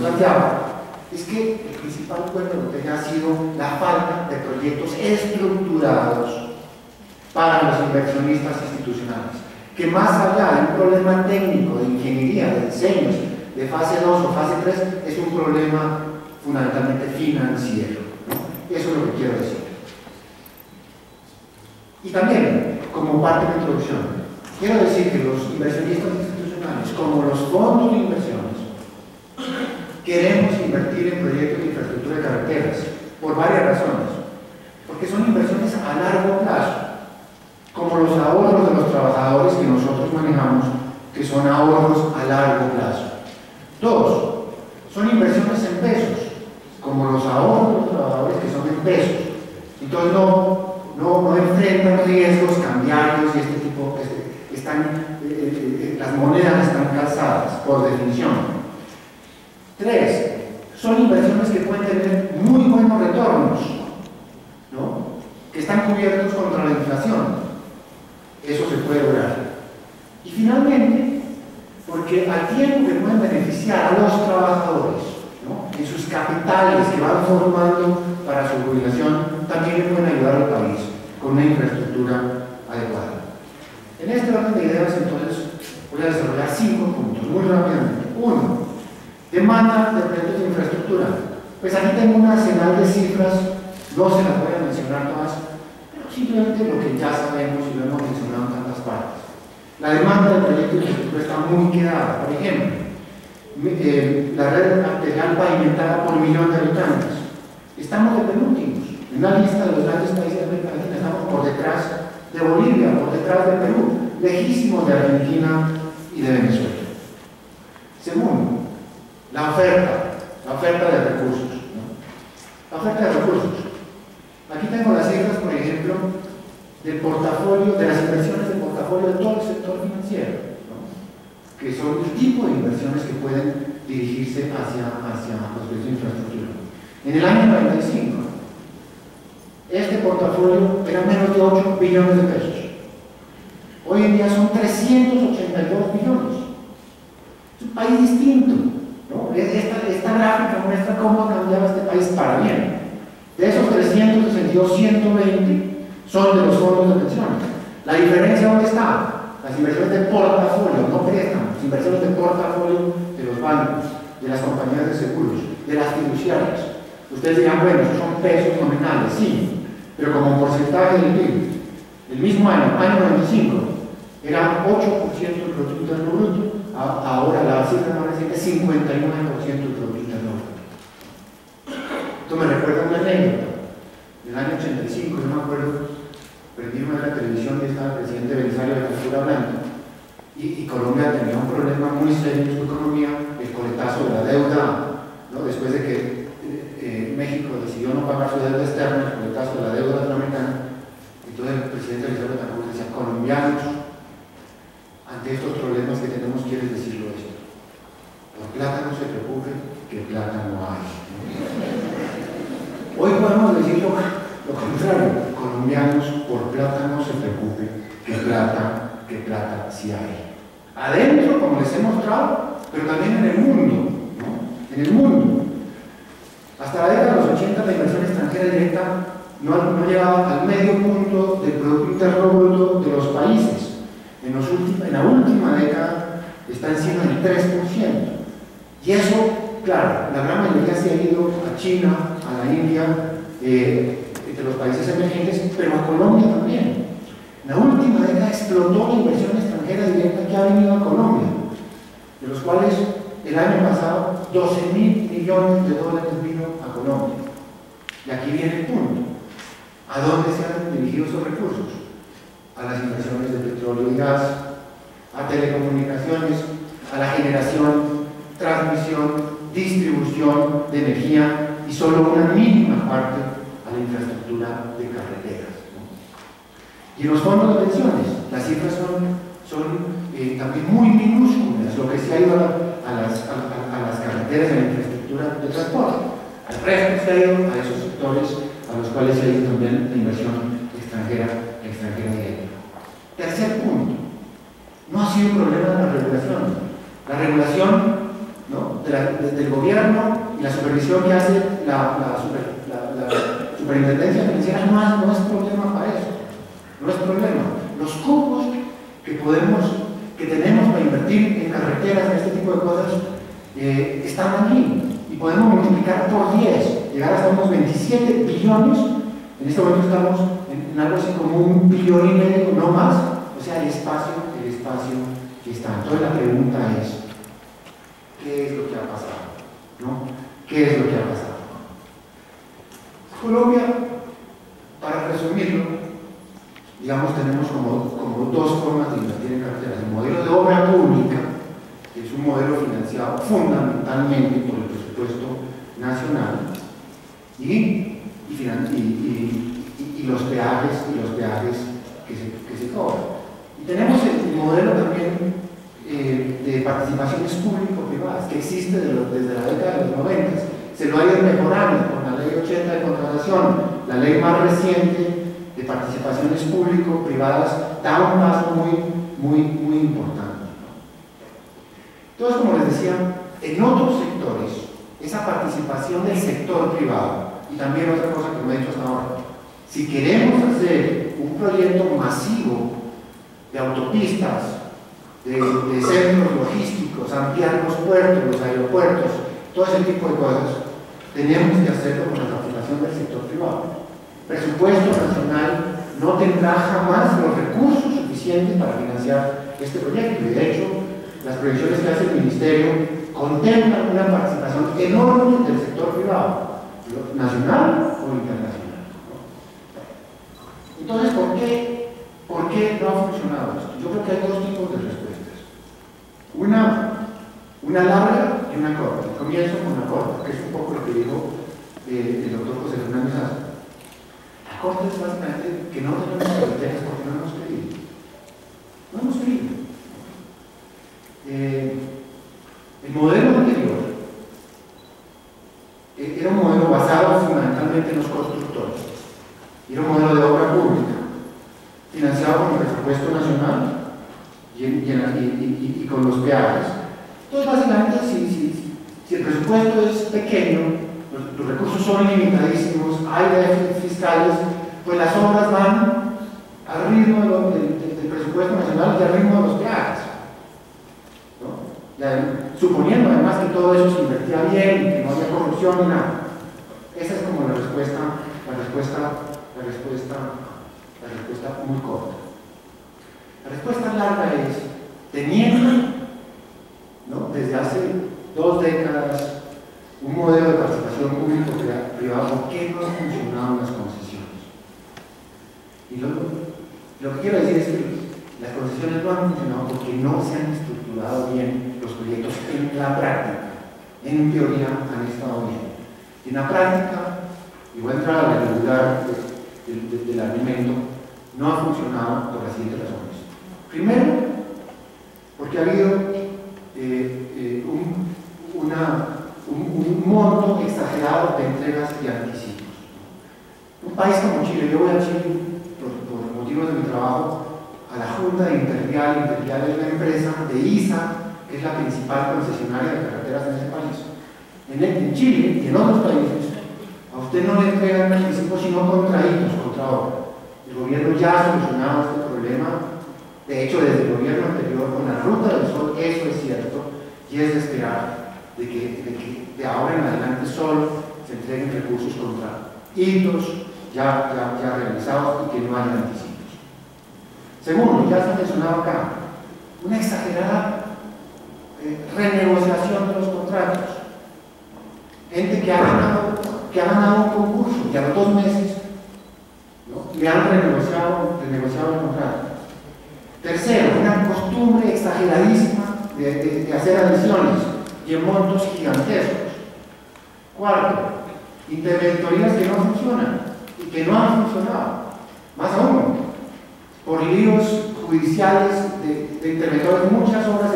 planteaba es que el principal cuello de botella ha sido la falta de proyectos estructurados para los inversionistas institucionales, que más allá de un problema técnico, de ingeniería, de diseños, de fase 2 o fase 3, es un problema fundamentalmente financiero, ¿no? Eso es lo que quiero decir. Y también, como parte de la introducción, quiero decir que los inversionistas institucionales, como los fondos de inversiones, queremos invertir en proyectos de infraestructura de carreteras por varias razones. Porque son inversiones a largo plazo, como los ahorros de los trabajadores que nosotros manejamos, que son ahorros a largo plazo. Dos, son inversiones en pesos, como los ahorros de los trabajadores que son en pesos. Entonces no enfrentan riesgos cambiarios y este tipo, las monedas están calzadas, por definición. Tres, son inversiones que pueden tener muy buenos retornos, ¿no? Que están cubiertos contra la inflación. Eso se puede lograr. Y finalmente, porque al tiempo que pueden beneficiar a los trabajadores, ¿no?, en sus capitales que van formando para su jubilación, también le pueden ayudar al país con una infraestructura adecuada. En este orden de ideas, entonces, voy a desarrollar 5 puntos, muy rápidamente. 1. Demanda de proyectos de infraestructura. Pues aquí tengo una arsenal de cifras, no se las voy a mencionar todas, pero simplemente lo que ya sabemos y lo hemos mencionado en tantas partes. La demanda de proyectos de infraestructura está muy quedada. Por ejemplo, la red arterial pavimentada por 1 millón de habitantes. Estamos de penúltimos. En la lista de los grandes países de América Latina estamos por detrás de Bolivia, por detrás de Perú, lejísimos de Argentina y de Venezuela. Segundo, la oferta de recursos, ¿no? La oferta de recursos. Aquí tengo las cifras, por ejemplo, del portafolio, de las inversiones del portafolio de todo el sector financiero, ¿no?, que son el tipo de inversiones que pueden dirigirse hacia los proyectos de infraestructura. En el año 95, este portafolio era menos de 8 billones de pesos. Hoy en día son 382 billones. Es un país distinto, ¿no? Esta gráfica muestra cómo ha cambiado este país para bien. De esos 362, 120 son de los fondos de pensiones. ¿La diferencia dónde está? Las inversiones de portafolio, no préstamos, inversiones de portafolio de los bancos, de las compañías de seguros, de las fiduciarias. Ustedes dirán, bueno, esos son pesos nominales, sí, pero como porcentaje del PIB, el mismo año 95, era 8% del Producto Interno Bruto, ahora la cifra más reciente es 59% del Producto Interno Bruto. Esto me recuerda una anécdota. En el año 85, yo me acuerdo, prendí una de la televisión y estaba el presidente Belisario de Casura hablando, y Colombia tenía un problema muy serio en su economía, el coletazo de la deuda, ¿no?, después de que México decidió no pagar su deuda externa, el coletazo de la deuda latinoamericana. Entonces el presidente Belisario de Casura decía: colombianos, ante estos problemas que tenemos, ¿quieres decirlo esto? Por plata no se preocupe, que plata no hay. Hoy podemos decir lo contrario: colombianos, por plata no se preocupe, que plata sí hay. Adentro, como les he mostrado, pero también en el mundo, ¿no? En el mundo. Hasta la década de los 80, la inversión extranjera directa no llegaba al medio punto del Producto Interno Bruto de los países. En la última década está encima del 3%. Y eso, claro, la gran mayoría se ha ido a China, a la India, entre los países emergentes, pero a Colombia también. En la última década explotó la inversión extranjera directa que ha venido a Colombia, de los cuales el año pasado 12.000 millones de dólares vino a Colombia. Y aquí viene el punto: ¿a dónde se han dirigido esos recursos? A las inversiones de petróleo y gas, a telecomunicaciones, a la generación, transmisión, distribución de energía, y solo una mínima parte a la infraestructura de carreteras, ¿no? Y en los fondos de pensiones, las cifras son también muy minúsculas, lo que se ha ido a las carreteras, a la infraestructura de transporte. Al resto se ha ido a esos sectores a los cuales se ha ido también la inversión extranjera directa. Tercer punto: no ha sido un problema de la regulación. La regulación, ¿no?, desde el gobierno y la supervisión que hace la superintendencia financiera no es problema para eso. No es problema. Los cupos que tenemos para invertir en carreteras, en este tipo de cosas, están allí. Y podemos multiplicar por 10, llegar hasta unos 27 billones. En este momento estamos en algo así como 1,5 billones, no más. O sea, el espacio que está. Entonces la pregunta es, ¿qué es lo que ha pasado? ¿No? ¿Qué es lo que ha pasado? Colombia, para resumirlo, digamos, tenemos como dos formas de invertir en carreteras. El modelo de obra pública, que es un modelo financiado fundamentalmente por el presupuesto nacional, y los peajes que se cobran. Y tenemos el modelo también de participaciones público-privadas, que existe desde la década de los 90. Se lo ha ido mejorando con la ley 80 de contratación, la ley más reciente de participaciones público-privadas da un paso muy importante. Entonces, como les decía, en otros sectores, esa participación del sector privado, y también otra cosa que me he dicho hasta ahora, si queremos hacer un proyecto masivo de autopistas, de centros logísticos, ampliar los puertos, los aeropuertos, todo ese tipo de cosas, tenemos que hacerlo con la participación del sector privado. El presupuesto nacional no tendrá jamás los recursos suficientes para financiar este proyecto, y de hecho, las proyecciones que hace el Ministerio contemplan una participación enorme del sector privado, nacional o internacional. Entonces, ¿por qué no ha funcionado esto? Yo creo que hay dos tipos de respuestas. Una larga y una corta. Comienzo con la corta, que es un poco lo que dijo el doctor José Fernández Aza. La corta es básicamente que no tenemos carreteras porque no hemos querido. No hemos querido. El modelo anterior era un modelo basado fundamentalmente en los constructores. Era un modelo de obra pública, financiado con el presupuesto nacional y con los peajes. Entonces, básicamente, si el presupuesto es pequeño, los recursos son limitadísimos, hay déficits fiscales, pues las obras van al ritmo del presupuesto nacional y al ritmo de los peajes, ¿no? Suponiendo además que todo eso se invertía bien y que no había corrupción ni nada. Esa es como la respuesta muy corta. La respuesta larga es, teniendo, ¿no?, desde hace 2 décadas un modelo de participación público-privada, ¿por qué no han funcionado las concesiones? Y lo que quiero decir es que las concesiones no han funcionado porque no se han estructurado bien los proyectos en la práctica. En teoría han estado bien. En la práctica, y voy a entrar a la regular del argumento, no ha funcionado por las siguientes razones. Primero, porque ha habido un monto exagerado de entregas y anticipos. Un país como Chile, yo voy a Chile por motivos de mi trabajo, a la Junta Intervial. Intervial es la empresa de ISA, que es la principal concesionaria de carreteras en ese país. En Chile y en otros países, a usted no le entregan anticipos sino contraídos contra obra. El gobierno ya ha solucionado este problema. De hecho, desde el gobierno anterior, con la Ruta del Sol, eso es cierto, y es de esperar de que de ahora en adelante solo se entreguen recursos contra hitos ya realizados y que no haya anticipos. Segundo, ya se ha mencionado acá, una exagerada renegociación de los contratos. Gente que ha ganado un concurso y a los 2 meses, ¿no?, le han renegociado el contrato. Tercero, una costumbre exageradísima de hacer adiciones y en montos gigantescos. Cuarto, interventorías que no funcionan y que no han funcionado. Más aún, por líos judiciales de interventores, muchas obras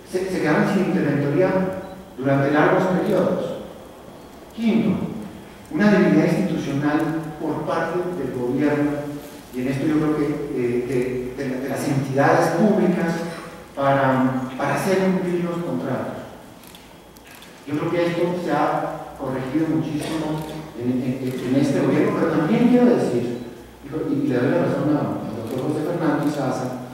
se quedaron sin interventoría durante largos periodos. Quinto, una debilidad institucional por parte del gobierno, y en esto yo creo que de las entidades públicas para hacer cumplir los contratos. Yo creo que esto se ha corregido muchísimo en este gobierno, pero también quiero decir, y le doy la razón al doctor José Fernando Izaza,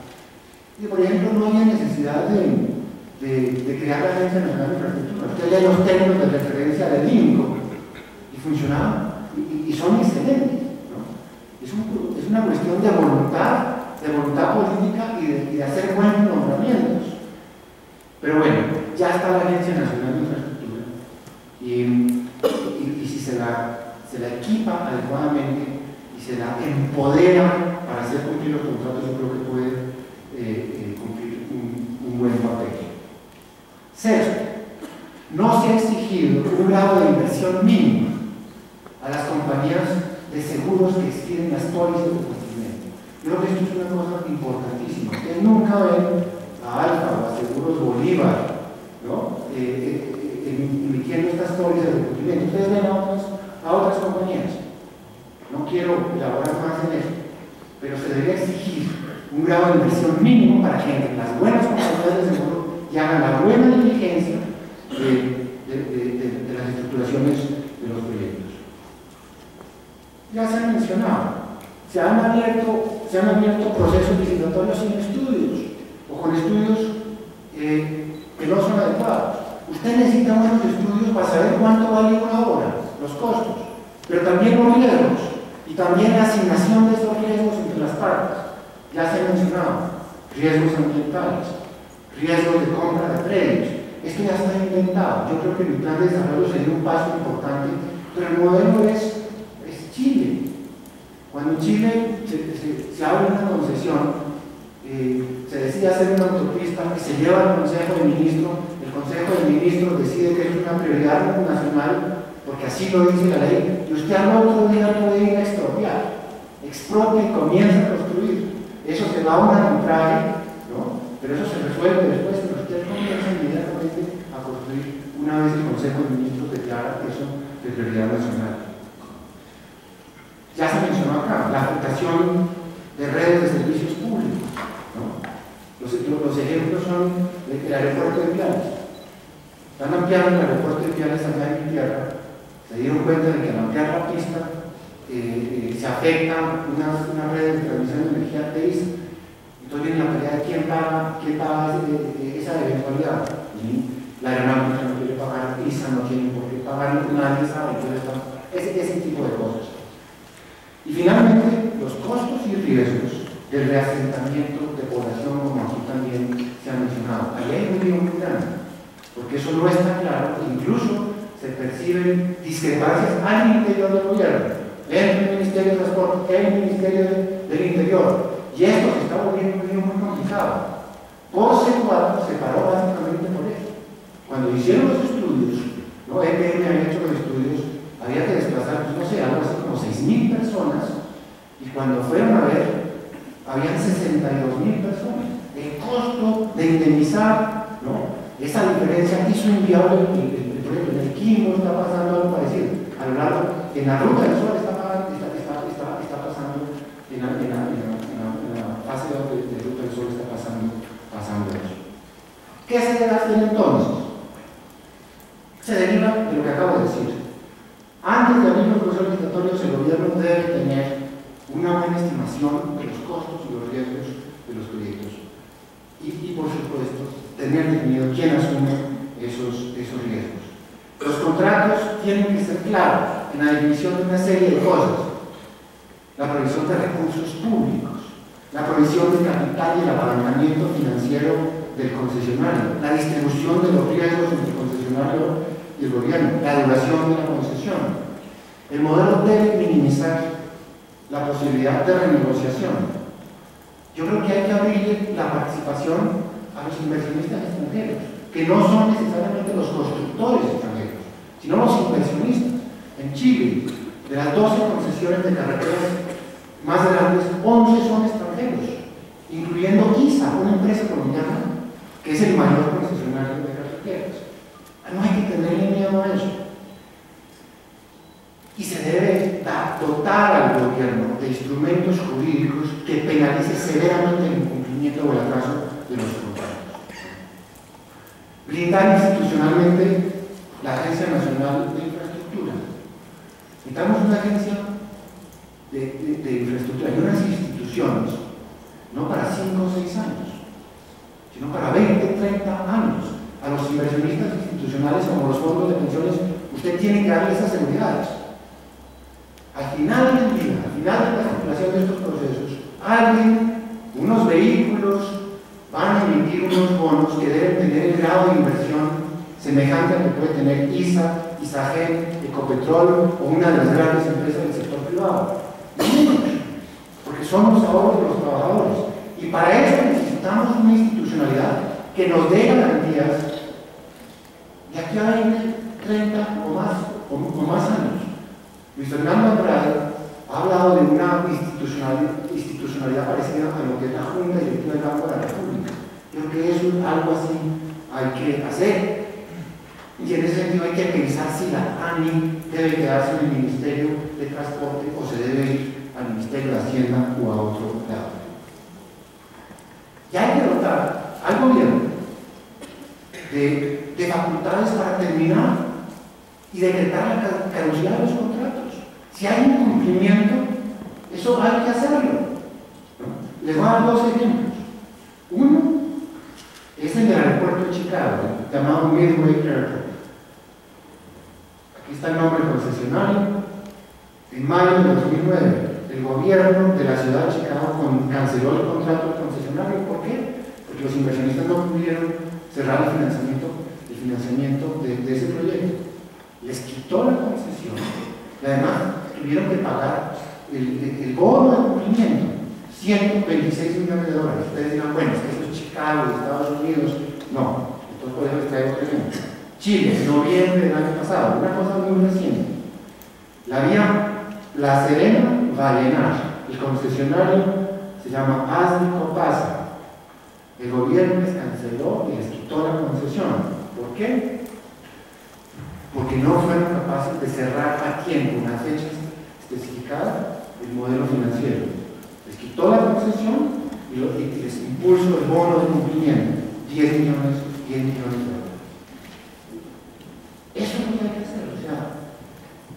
que por ejemplo no había necesidad de crear la Agencia Nacional de Infraestructura. Usted lee los términos de referencia del INCO y funcionaban, y son excelentes, ¿no? Es una cuestión de voluntad política y de hacer buenos nombramientos. Pero bueno, ya está la Agencia Nacional de Infraestructura y si se la equipa adecuadamente y se la empodera para hacer cumplir los contratos, yo creo que puede cumplir un buen papel. Sexto, no se ha exigido un grado de inversión mínimo a las compañías de seguros que expiden las pólizas de cumplimiento. Yo creo que esto es una cosa importantísima. Ustedes nunca ven a Alfa o a Seguros Bolívar, ¿no? Emitiendo estas pólizas de cumplimiento. Ustedes ven a otras compañías. No quiero elaborar más en esto, pero se debería exigir un grado de inversión mínimo para que entre las buenas compañías de seguro y hagan la buena diligencia de las estructuraciones de los proyectos. Ya se han mencionado, se han abierto procesos licitatorios sin estudios o con estudios que no son adecuados. Usted necesita buenos estudios para saber cuánto vale una obra, los costos, pero también los riesgos y también la asignación de esos riesgos entre las partes. Ya se ha mencionado, riesgos ambientales, riesgos de compra de predios. Esto ya está inventado. Yo creo que mi plan de desarrollo sería un paso importante, pero el modelo es Chile. Cuando en Chile se abre una concesión, se decide hacer una autopista que se lleva al Consejo de Ministros, el Consejo de Ministros decide que es una prioridad nacional, porque así lo dice la ley, y usted al otro día puede ir a expropiar, expropia y comienza a construir. Eso se va a un arbitraje, ¿no? Pero eso se resuelve después, pero usted comienza inmediatamente a construir una vez el Consejo de Ministros declara eso de prioridad nacional. Ya se mencionó acá, la afectación de redes de servicios públicos, ¿no? Los ejemplos son el aeropuerto de Piales. Están ampliando el aeropuerto de Piales allá en mi tierra, se dieron cuenta de que al ampliar la pista se afecta una red de transmisión de energía de ISA. Entonces viene la pelea de quién paga esa eventualidad. La aeronáutica no quiere pagar, ISA no tiene por qué pagar, nadie sabe, ese tipo de cosas. Y finalmente, los costos y riesgos del reasentamiento de población, como aquí también se ha mencionado. Ahí hay un lío muy grande, porque eso no está claro, incluso se perciben discrepancias al interior del gobierno, entre el Ministerio de Transporte, el Ministerio del Interior, y esto se está volviendo un lío muy complicado. Por C4 se paró básicamente por eso. Cuando hicieron los estudios, ¿no? EPM había hecho los estudios, había que desplazar, pues, no sé, algo así como 6.000 personas, y cuando fueron a ver, habían 62.000 personas. El costo de indemnizar, ¿no? Esa diferencia hizo inviable el proyecto. En el Quimbo está pasando algo parecido. A lo largo, en la Ruta del Sol está pasando, en la fase de Ruta del Sol está pasando eso. ¿Qué se debe hacer entonces? Se deriva de lo que acabo de decir. Antes de abrir los procesos licitatorios, el gobierno debe tener una buena estimación de los costos y los riesgos de los proyectos. Y por supuesto, tener definido quién asume esos riesgos. Los contratos tienen que ser claros en la definición de una serie de cosas. La provisión de recursos públicos, la provisión de capital y el apalancamiento financiero del concesionario, la distribución de los riesgos entre el concesionario y el gobierno, la duración de la concesión. El modelo debe minimizar la posibilidad de renegociación. Yo creo que hay que abrir la participación a los inversionistas extranjeros, que no son necesariamente los constructores extranjeros, sino los inversionistas. En Chile, de las 12 concesiones de carreteras más grandes, 11 son extranjeros, incluyendo ISA, una empresa colombiana que es el mayor concesionario de carreteras. No hay que tenerle miedo a eso. Y se debe dotar al gobierno de instrumentos jurídicos que penalicen severamente el incumplimiento o el atraso de los contratos. Blindar institucionalmente la Agencia Nacional de Infraestructura. Necesitamos una agencia de infraestructura y unas instituciones, no para 5 o 6 años, sino para 20, 30 años. A los inversionistas institucionales como los fondos de pensiones, usted tiene que darle esas seguridades. Al final del día, al final de la circulación de estos procesos, unos vehículos van a emitir unos bonos que deben tener el grado de inversión semejante al que puede tener ISA, ISAGEN, Ecopetrol o una de las grandes empresas del sector privado. Porque son los ahorros de los trabajadores. Y para eso necesitamos una institucionalidad que nos dé garantías de aquí a 20, 30 o más años. Luis Fernando Andrade ha hablado de una institucionalidad parecida a lo que es la Junta Directiva del Banco de la República. Creo que eso, algo así hay que hacer. Y en ese sentido hay que pensar si la ANI debe quedarse en el Ministerio de Transporte o se debe ir al Ministerio de Hacienda o a otro lado. Ya hay que dotar al gobierno de facultades para terminar y decretar la caducidad de los contratos. Si hay un incumplimiento, eso hay que hacerlo, ¿no? Les voy a dar 2 ejemplos. Uno es el del aeropuerto de Chicago, llamado Midway Airport. Aquí está el nombre del concesionario. En mayo de 2009, el gobierno de la ciudad de Chicago canceló el contrato del concesionario. ¿Por qué? Porque los inversionistas no pudieron cerrar el financiamiento de ese proyecto. Les quitó la concesión y además tuvieron que pagar el bono de cumplimiento, $126 millones. Ustedes dirán, bueno, es que eso es Chicago, Estados Unidos. No, entonces por eso les traigo otro ejemplo. Chile, en noviembre del año pasado, una cosa muy reciente. La vía La Serena-Vallenar, el concesionario se llama Asni Copasa. El gobierno les canceló y les quitó la concesión. ¿Por qué? Porque no fueron capaces de cerrar a tiempo, una fecha especificada, el modelo financiero. Les quitó la concesión y les impuso el bono de cumplimiento, 10 millones de dólares. Eso es lo que hay que hacer. O sea,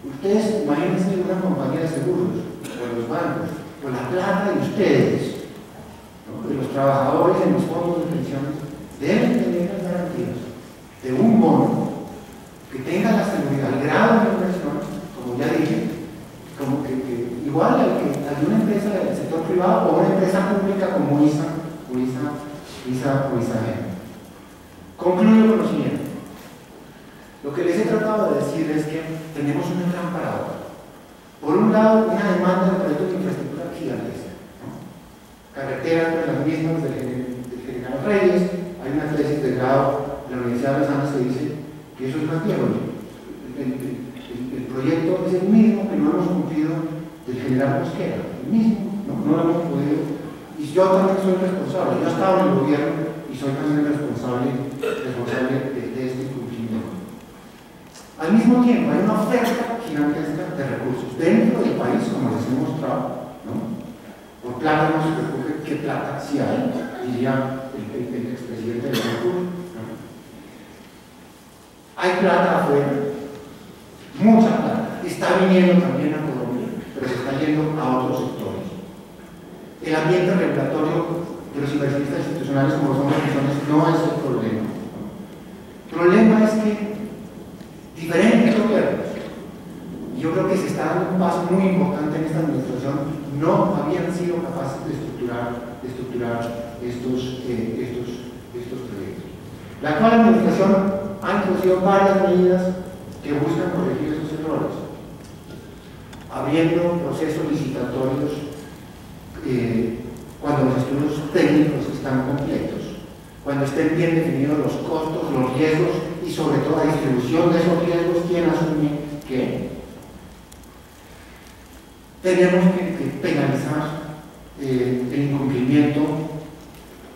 ustedes imagínense una compañía de seguros, o los bancos, con la plata de ustedes, ¿no? De los trabajadores en los fondos de pensiones, deben tener las garantías de un bono que tenga la seguridad, el grado de inversión, como ya dije, como que igual al que de una empresa del sector privado o una empresa pública como ISA o ISAGEN. Concluyo con lo siguiente. Lo que les he tratado de decir es que tenemos una gran paradoja. Por un lado, una demanda de proyectos de infraestructura gigantesca, ¿no? Carreteras, pues las mismas del General Reyes. Hay una tesis de grado de la Universidad de los Andes que dice que eso es más viejo. El proyecto es el mismo que no hemos cumplido del General Mosquera, el mismo, no lo hemos podido. Y yo también soy responsable. Yo he estado en el gobierno y soy también responsable de este incumplimiento. Al mismo tiempo, hay una oferta gigantesca de recursos dentro del país, como les he mostrado, ¿no? Por plata no se preocupe, ¿qué plata sí hay? Diría el expresidente de la República, ¿no? Hay plata afuera, mucha plata, está viniendo también a Colombia, pero se está yendo a otros sectores. El ambiente regulatorio de los inversionistas institucionales como son las personas no es el problema, ¿no? El problema es que diferentes gobiernos, y yo creo que se está dando un paso muy importante en esta administración, no habían sido capaces de estructurar estos proyectos. La actual administración ha introducido varias medidas que buscan corregir esos errores, abriendo procesos licitatorios cuando los estudios técnicos están completos, cuando estén bien definidos los costos, los riesgos y sobre todo la distribución de esos riesgos, quién asume qué. Tenemos que penalizar el incumplimiento,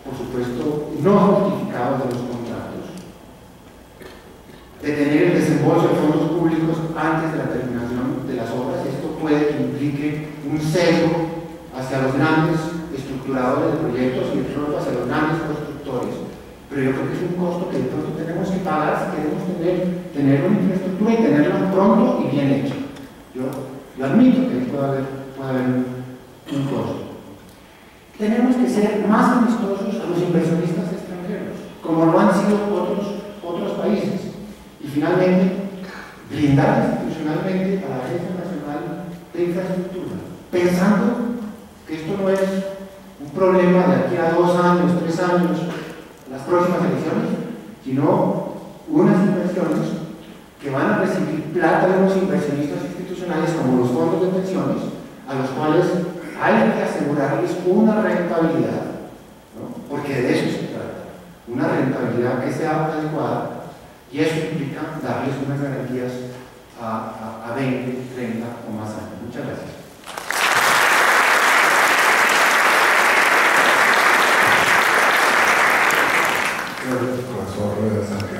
por supuesto, no justificado de los contratos, detener el desembolso de fondos públicos antes de la terminación de las obras. Esto puede que implique un sesgo hacia los grandes estructuradores de proyectos y hacia los grandes constructores. Pero yo creo que es un costo que de pronto tenemos que pagar si queremos tener tener una infraestructura y tenerla pronto y bien hecha. Yo admito que puede haber un costo. Tenemos que ser más amistosos a los inversionistas extranjeros, como lo han sido otros países. Y finalmente, blindar institucionalmente a la Agencia Nacional de Infraestructura, pensando que esto no es un problema de aquí a 2 años, 3 años, las próximas elecciones, sino unas inversiones que van a recibir plata de unos inversionistas institucionales como los fondos de pensiones, a los cuales hay que asegurarles una rentabilidad, ¿no? Porque de eso se trata, una rentabilidad que sea adecuada, y eso implica darles unas garantías a 20, 30 o más años. Muchas gracias. Profesor Santiago.